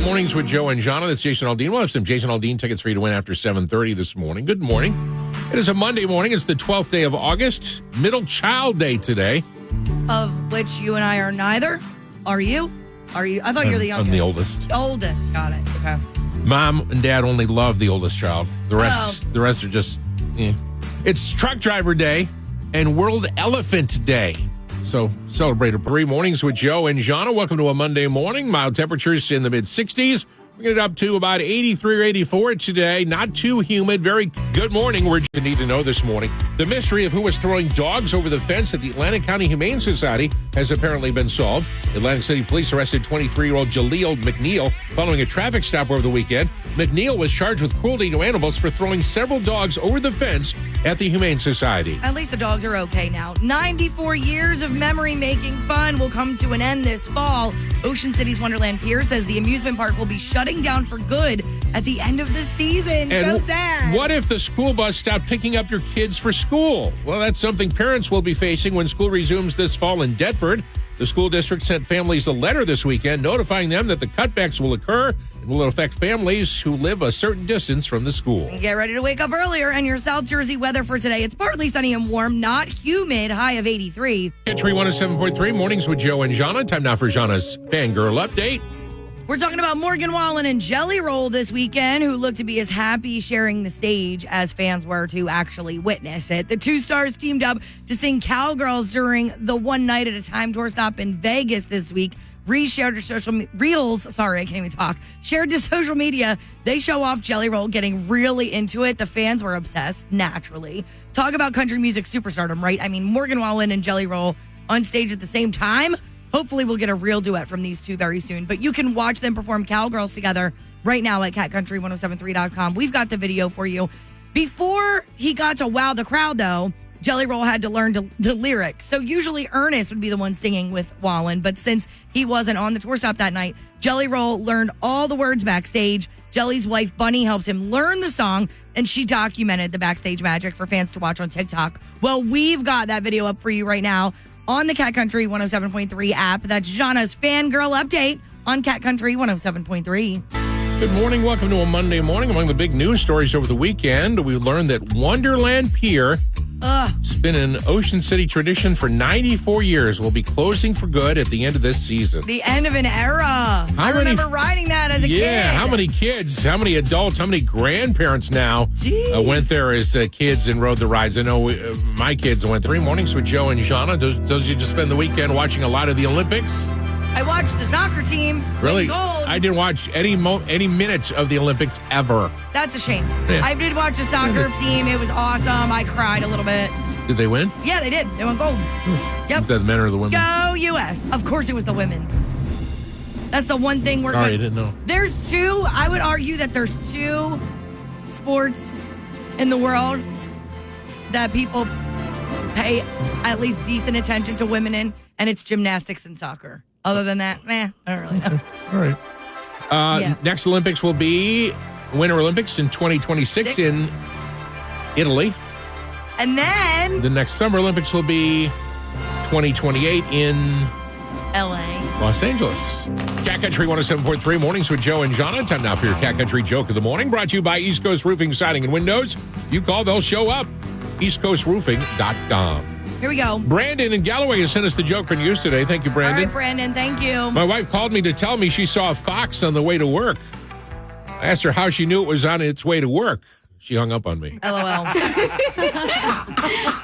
Mornings with Joe and Jahna. That's Jason Aldean. We'll have some Jason Aldean tickets for you to win after 7:30 this morning. Good morning. It is a Monday morning. It's the 12th day of August. Middle Child Day today. Of which you and I are neither. Are you? I thought you're the youngest. I'm the oldest. Oldest. Got it. Okay. Mom and Dad only love the oldest child. The rest are just, It's Truck Driver Day and World Elephant Day. So celebrate 3 mornings with Joe and Jahna. Welcome to a Monday morning. Mild temperatures in the mid-60s. We're going to get up to about 83 or 84 today. Not too humid. Very good morning. We're going to need to know this morning. The mystery of who was throwing dogs over the fence at the Atlantic County Humane Society has apparently been solved. Atlantic City Police arrested 23-year-old Jaleel McNeil following a traffic stop over the weekend. McNeil was charged with cruelty to animals for throwing several dogs over the fence at the Humane Society. At least the dogs are okay now. 94 years of memory-making fun will come to an end this fall. Ocean City's Wonderland Pier says the amusement park will be shutting down for good at the end of the season. And so sad. What if the school bus stopped picking up your kids for school? Well, that's something parents will be facing when school resumes this fall in Deptford. The school district sent families a letter this weekend notifying them that the cutbacks will occur and will affect families who live a certain distance from the school. Get ready to wake up earlier. And your South Jersey weather for today, it's partly sunny and warm, not humid, high of 83. Country 107.3, mornings with Joe and Jahna. Time now for Jahna's Fangirl Update. We're talking about Morgan Wallen and Jelly Roll this weekend, who looked to be as happy sharing the stage as fans were to actually witness it. The two stars teamed up to sing Cowgirls during the One Night at a Time tour stop in Vegas this week. Shared to social media. They show off Jelly Roll getting really into it. The fans were obsessed, naturally. Talk about country music superstardom, right? I mean, Morgan Wallen and Jelly Roll on stage at the same time. Hopefully we'll get a real duet from these two very soon. But you can watch them perform Cowgirls together right now at catcountry1073.com. We've got the video for you. Before he got to wow the crowd, though, Jelly Roll had to learn the lyrics. So usually Ernest would be the one singing with Wallen. But since he wasn't on the tour stop that night, Jelly Roll learned all the words backstage. Jelly's wife, Bunny, helped him learn the song, and she documented the backstage magic for fans to watch on TikTok. Well, we've got that video up for you right now on the Cat Country 107.3 app. That's Jahna's Fangirl Update on Cat Country 107.3. Good morning. Welcome to a Monday morning. Among the big news stories over the weekend, we learned that Wonderland Pier, it's been an Ocean City tradition for 94 years, will be closing for good at the end of this season. The end of an era. I remember riding that as a kid. Yeah, how many kids, how many adults, how many grandparents now went there as kids and rode the rides? I know my kids went 3 mornings with Joe and Jahna. Those you just spend the weekend watching a lot of the Olympics? I watched the soccer team really? win gold. I didn't watch any minute of the Olympics ever. That's a shame. Yeah. I did watch the soccer team. It was awesome. I cried a little bit. Did they win? Yeah, they did. They won gold. Yep. Was that the men or the women? Go U.S. Of course it was the women. That's the one thing we're Sorry, I didn't know. There's two. I would argue that there's 2 sports in the world that people pay at least decent attention to women in, and it's gymnastics and soccer. Other than that, I don't really know. All right. Next Olympics will be Winter Olympics in 2026 in Italy. And then the next Summer Olympics will be 2028 in LA. Los Angeles. Cat Country 107.3, mornings with Joe and Jahna. Time now for your Cat Country Joke of the Morning, brought to you by East Coast Roofing, Siding, and Windows. You call, they'll show up. EastCoastRoofing.com. Here we go. Brandon in Galloway has sent us the joke for news today. Thank you, Brandon. All right, Brandon, thank you. My wife called me to tell me she saw a fox on the way to work. I asked her how she knew it was on its way to work. She hung up on me. LOL.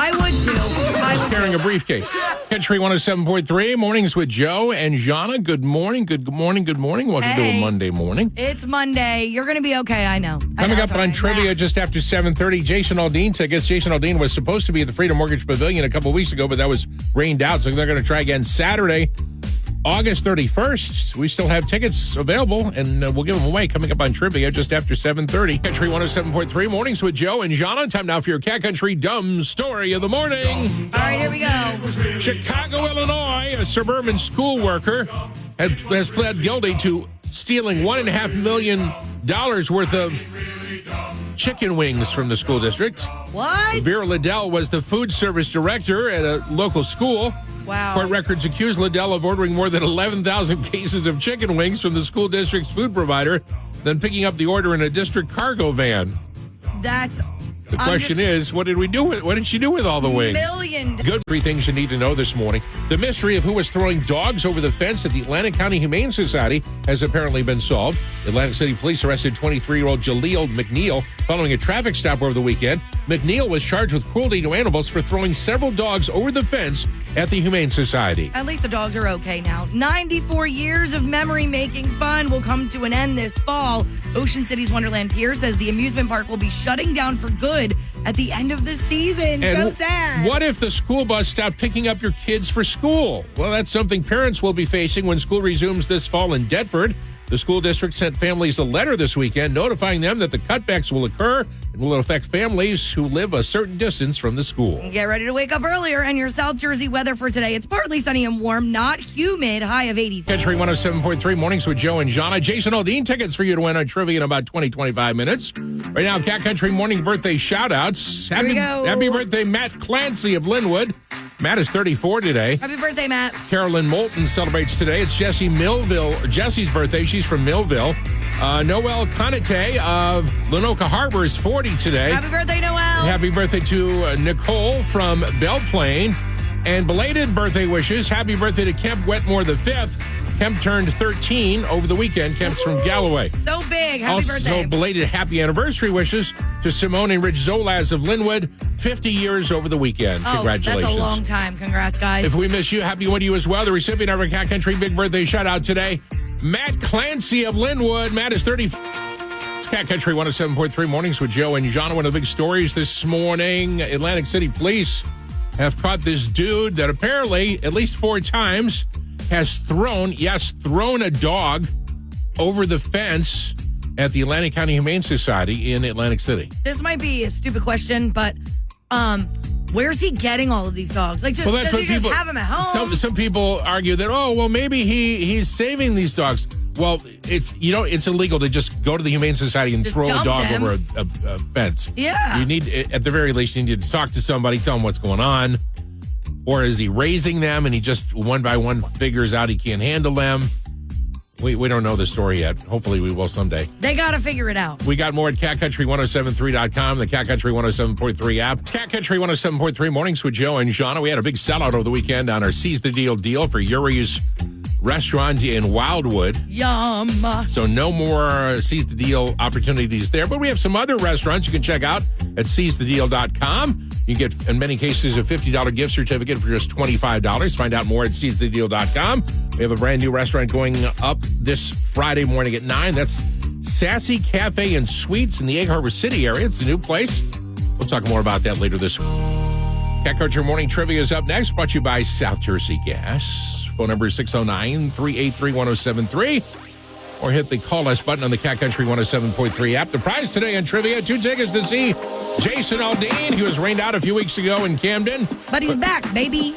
I would too. I was carrying a briefcase. Country 107.3, mornings with Joe and Jahna. Good morning, good morning, good morning. Welcome to a Monday morning. It's Monday. You're going to be okay, I know. Coming up on trivia just after 7:30, Jason Aldean tickets. Jason Aldean was supposed to be at the Freedom Mortgage Pavilion a couple weeks ago, but that was rained out, so they're going to try again Saturday, August 31st. We still have tickets available, and we'll give them away coming up on trivia just after 7:30. Country 107.3, mornings with Joe and Jahna. Time now for your Cat Country Dumb Story of the Morning. All right, here we go. Chicago, Illinois, a suburban school worker has pled guilty to stealing $1.5 million worth of chicken wings from the school district. What? Vera Liddell was the food service director at a local school Wow. Court records accuse Liddell of ordering more than 11,000 cases of chicken wings from the school district's food provider, then picking up the order in a district cargo van. That's... The question is, what did she do with all the wings? Good. 3 things you need to know this morning. The mystery of who was throwing dogs over the fence at the Atlantic County Humane Society has apparently been solved. Atlantic City Police arrested 23-year-old Jaleel McNeil following a traffic stop over the weekend. McNeil was charged with cruelty to animals for throwing several dogs over the fence at the Humane Society. At least the dogs are okay now. 94 years of memory-making fun will come to an end this fall. Ocean City's Wonderland Pier says the amusement park will be shutting down for good at the end of the season. And so sad. What if the school bus stopped picking up your kids for school? Well, that's something parents will be facing when school resumes this fall in Deptford. The school district sent families a letter this weekend notifying them that the cutbacks will occur and will affect families who live a certain distance from the school. Get ready to wake up earlier. And your South Jersey weather for today. It's partly sunny and warm, not humid, high of 83. Country 107.3 Mornings with Joe and Jahna. Jason Aldean tickets for you to win on trivia in about 25 minutes. Right now, Cat Country morning birthday shout-outs. Happy birthday, Matt Clancy of Linwood. Matt is 34 today. Happy birthday, Matt. Carolyn Moulton celebrates today. It's Jesse's birthday. She's from Millville. Noelle Conate of Lenoka Harbor is 40 today. Happy birthday, Noelle. Happy birthday to Nicole from Belle Plaine. And belated birthday wishes. Happy birthday to Kemp Wetmore V. Kemp turned 13 over the weekend. Kemp's from Galloway. So big. Happy birthday. Also, belated happy anniversary wishes to Simone and Rich Zolaz of Linwood. 50 years over the weekend. Congratulations. That's a long time. Congrats, guys. If we miss you, happy one to you as well. The recipient of our Cat Country Big Birthday shout-out today, Matt Clancy of Linwood. Matt is 30. It's Cat Country 107.3 Mornings with Joe and Jahna. One of the big stories this morning, Atlantic City Police have caught this dude that apparently, at least 4 times, has thrown a dog over the fence at the Atlantic County Humane Society in Atlantic City. This might be a stupid question, but where's he getting all of these dogs? Like, just does he just have them at home? Some people argue that, maybe he's saving these dogs. Well, it's illegal to just go to the Humane Society and throw a dog over a fence. Yeah. You need, at the very least, you need to talk to somebody, tell them what's going on. Or is he raising them and he just one by one figures out he can't handle them? We don't know the story yet. Hopefully we will someday. They got to figure it out. We got more at catcountry1073.com, the Cat Country 107.3 app. Cat Country 107.3 Mornings with Joe and Jahna. We had a big sellout over the weekend on our Seize the Deal for Yuri's restaurant in Wildwood. Yum. So no more Seize the Deal opportunities there. But we have some other restaurants you can check out at seizethedeal.com. You get, in many cases, a $50 gift certificate for just $25. Find out more at seizethedeal.com. We have a brand new restaurant going up this Friday morning at 9. That's Sassy Cafe and Sweets in the Egg Harbor City area. It's a new place. We'll talk more about that later this week. Cat Culture Morning Trivia is up next, brought to you by South Jersey Gas. Phone number is 609-383-1073. Or hit the Call Us button on the Cat Country 107.3 app. The prize today on trivia, 2 tickets to see Jason Aldean. He was rained out a few weeks ago in Camden. But he's back, baby.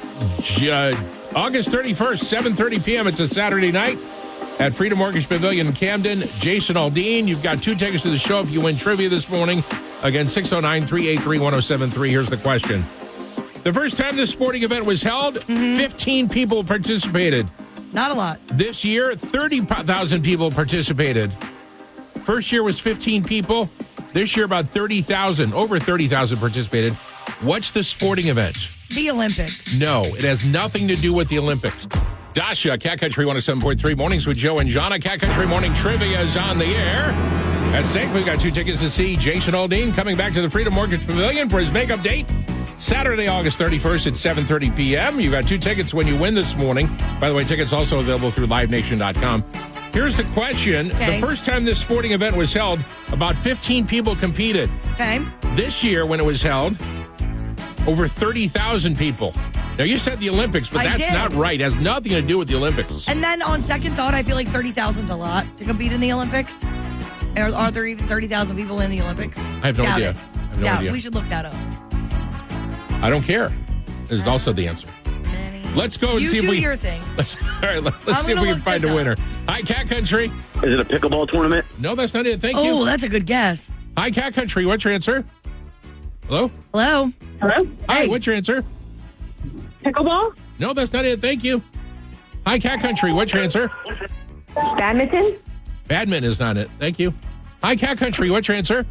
August 31st, 7:30 p.m. It's a Saturday night at Freedom Mortgage Pavilion in Camden. Jason Aldean, you've got 2 tickets to the show if you win trivia this morning. Again, 609-383-1073. Here's the question. The first time this sporting event was held, 15 people participated. Not a lot. This year, 30,000 people participated. First year was 15 people. This year, about 30,000, over 30,000 participated. What's the sporting event? The Olympics. No, it has nothing to do with the Olympics. Dasha, Cat Country 107.3 Mornings with Joe and Jahna. Cat Country Morning Trivia is on the air. At stake, we've got 2 tickets to see Jason Aldean coming back to the Freedom Mortgage Pavilion for his makeup date. Saturday, August 31st at 7:30 p.m. You got 2 tickets when you win this morning. By the way, tickets also available through livenation.com. Here's the question. Okay. The first time this sporting event was held, about 15 people competed. Okay. This year, when it was held, over 30,000 people. Now, you said the Olympics, but that's not right. It has nothing to do with the Olympics. And then on second thought, I feel like 30,000 is a lot to compete in the Olympics. Are there even 30,000 people in the Olympics? I have no idea. We should look that up. I don't care. Is also the answer. Let's go and see if we... You do your thing. Let's see if we can find a winner. Hi, Cat Country. Is it a pickleball tournament? No, that's not it. Thank you. Oh, that's a good guess. Hi, Cat Country. What's your answer? Hello? Hello? Hello? Hi, Hey. what's your answer? Pickleball? No, that's not it. Thank you. Hi, Cat Country. What's your answer? Badminton? Badminton is not it. Thank you. Hi, Cat Country. What's your answer?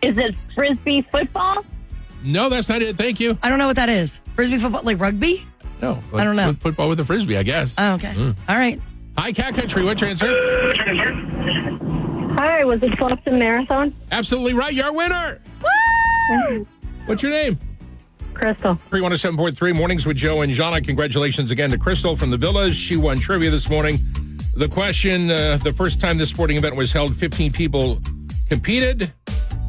Is it Frisbee football? No, that's not it. Thank you. I don't know what that is. Frisbee football, like rugby? No. I don't know. Football with a Frisbee, I guess. Oh, okay. All right. Hi, Cat Country. What's your answer? Hi, was it Boston Marathon? Absolutely right. You're our winner. Woo! What's your name? Crystal. 317.3 Mornings with Joe and Jahna. Congratulations again to Crystal from the Villas. She won trivia this morning. The question, the first time this sporting event was held, 15 people competed.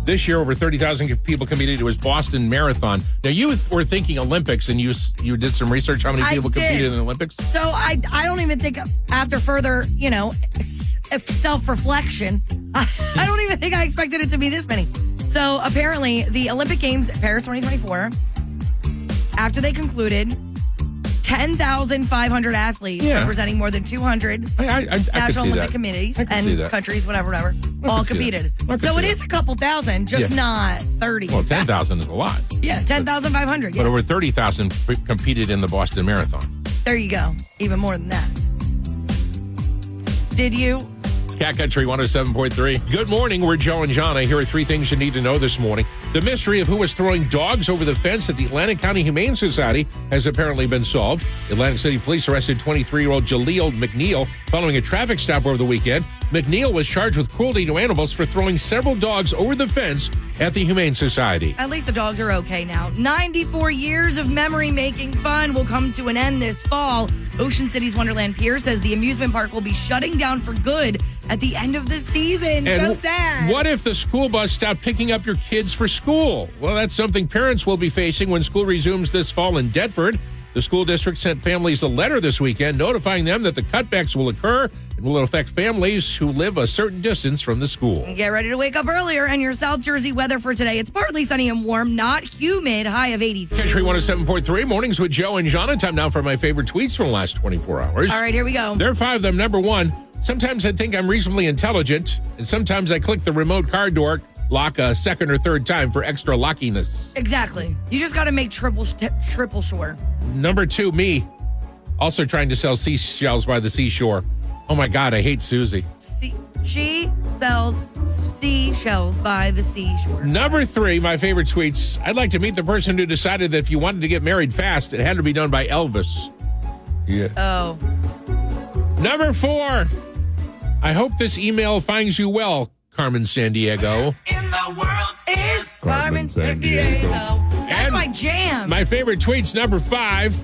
This year, over 30,000 people competed. It was Boston Marathon. Now, you were thinking Olympics, and you did some research. How many people competed in the Olympics? So I don't even think after further, self-reflection, I don't even think I expected it to be this many. So apparently, the Olympic Games, Paris 2024, after they concluded, 10,500 athletes representing more than 200 I national Olympic that. committees I could and see that. countries, whatever, all competed. So it is a couple thousand, just not 30. Well, 10,000 is a lot. Yeah, 10,500. But over 30,000 competed in the Boston Marathon. There you go. Even more than that. Did you? Cat Country 107.3. Good morning. We're Joe and Jahna. Here are three things you need to know this morning. The mystery of who was throwing dogs over the fence at the Atlantic County Humane Society has apparently been solved. Atlantic City Police arrested 23-year-old Jaleel McNeil following a traffic stop over the weekend. McNeil was charged with cruelty to animals for throwing several dogs over the fence at the Humane Society. At least the dogs are okay now. 94 years of memory-making fun will come to an end this fall. Ocean City's Wonderland Pier says the amusement park will be shutting down for good at the end of the season. And so sad. What if the school bus stopped picking up your kids for school? Well, that's something parents will be facing when school resumes this fall in Deptford. The school district sent families a letter this weekend notifying them that the cutbacks will occur and will affect families who live a certain distance from the school. Get ready to wake up earlier. And your South Jersey weather for today. It's partly sunny and warm, not humid, high of 83. Country 107.3, Mornings with Joe and Jahna. Time now for my favorite tweets from the last 24 hours. All right, here we go. There are five of them. Number one, sometimes I think I'm reasonably intelligent, and sometimes I click the remote car door lock a second or third time for extra lockiness. Exactly. You just got to make triple sure. Number two, me, also trying to sell seashells by the seashore. Oh my God, I hate Susie. She sells seashells by the seashore. Number three, my favorite tweets. I'd like to meet the person who decided that if you wanted to get married fast, it had to be done by Elvis. Yeah. Oh. Number four, I hope this email finds you well, Carmen Sandiego. In the world is Carmen Sandiego. That's And my jam. My favorite tweets, number five.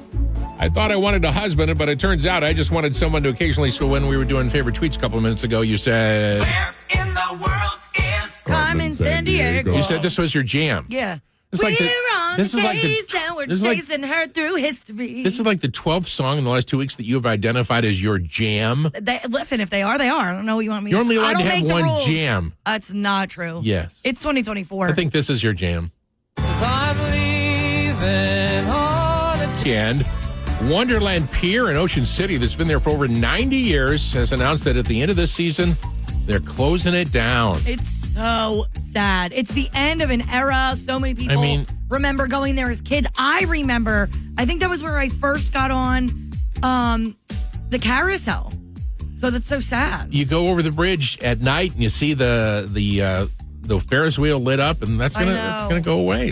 I thought I wanted a husband, but it turns out I just wanted someone to occasionally. So when we were doing favorite tweets a couple of minutes ago, you said, where in the world is Carmen Sandiego. You said this was your jam. Yeah. It's like we're the- on this the is like the- case and we're this is like- chasing her through history. This is like the 12th song in the last 2 weeks that you have identified as your jam. Listen, if they are, they are. I don't know what you want me You're only I allowed don't to have make the one rules. jam. That's not true. Yes. It's 2024. I think this is your jam. I'm leaving on a And Wonderland Pier in Ocean City, that's been there for over 90 years, has announced that at the end of this season, they're closing it down. It's so sad. It's the end of an era. So many people remember going there as kids. I remember, I think that was where I first got on the carousel. So that's so sad. You go over the bridge at night and you see the Ferris wheel lit up, and that's I gonna know. go away.